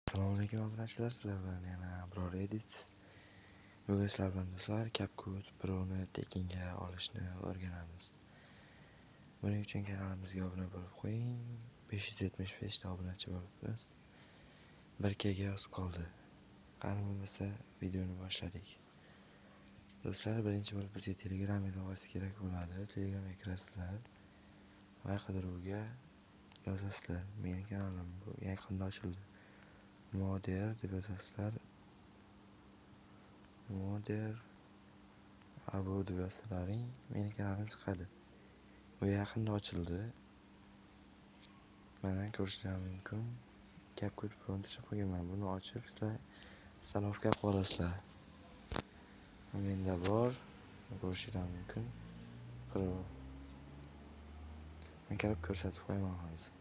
Assalomu alaykum obunachilar, sizlar bilan yana Biror Edit. Bugun sizlar bilan do'stlar CapCut Pro'ni tekinga olishni o'rganamiz. Buning uchun kanalimizga obuna bo'lib qo'ying. 575 ta obunachi bo'libmiz. 1K ga oz qoldi. Qani bo'lmasa videoni boshladik. Do'stlar, birinchi bo'lib bizga Telegram ilovasi kerak bo'ladi. Telegramga kirasizlar va qidiruvga yozasizlar. Mening kanalim bu yaqinda ochildi. Moder deb yozasizlar. Moder Abu deb yozsalaring meni kanalim chiqadi. Bu yaqinda ochildi. Mana ko'rishingiz mumkin. CapCut Pro'ni tashlab qo'yganman. Buni ochib sizlar stanovka qilib olasizlar. Menda bor. Ko'rishingiz mumkin. Pro. Men kirib ko'rsatib qo'yaman hozir.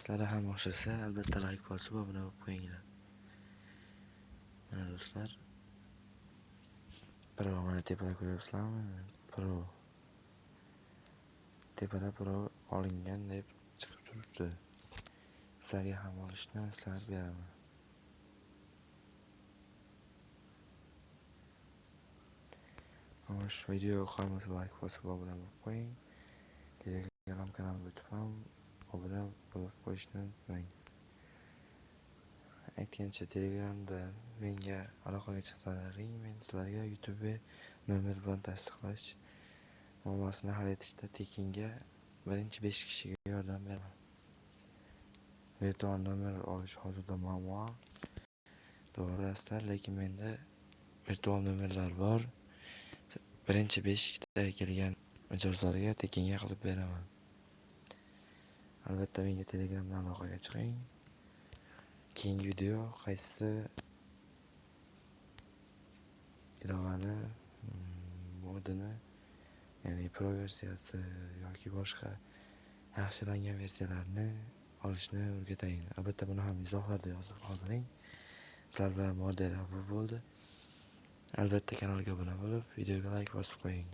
Sizlarda ham o'xshasa, albatta like bosib obuna bo'lib qo'yinglar. Mana do'stlar, Pro mana tepada ko'ryapsizlarmi? Pro. Tepada Pro olingan deb chiqib turibdi. Sizlarga ham olishni maslahat beraman. Xo'sh, video yoqmasa like bosib obuna bo'lib qo'ying. Telegram kanalimga o'tib ham obuna bo'lib qo'yishni unutmang. Aytgancha Telegramda menga aloqaga chiqsalaring, men sizlarga YouTube nomer bilan tasdiqlash muammosini hal etishda tekinga birinchi 5 kishiga yordam beraman. Virtual nomer olish hozirda muammo. To'g'ri aslar, lekin menda virtual nomerlar bor. Birinchi 5 ta kelgan mijozlarga tekinga qilib beraman. Albatta menga Telegramdan aloqaga chiqing. Keyingi video qaysi ilovani modini, ya'ni Pro versiyasi yoki boshqa yaxshilangan versiyalarni olishni o'rgatayin. Albatta buni ham izohlarda yozib qoldiring. Sizlar bilan Moder Abu bo'ldi. Albatta kanalga obuna bo'lib, videoga like bosib qo'ying.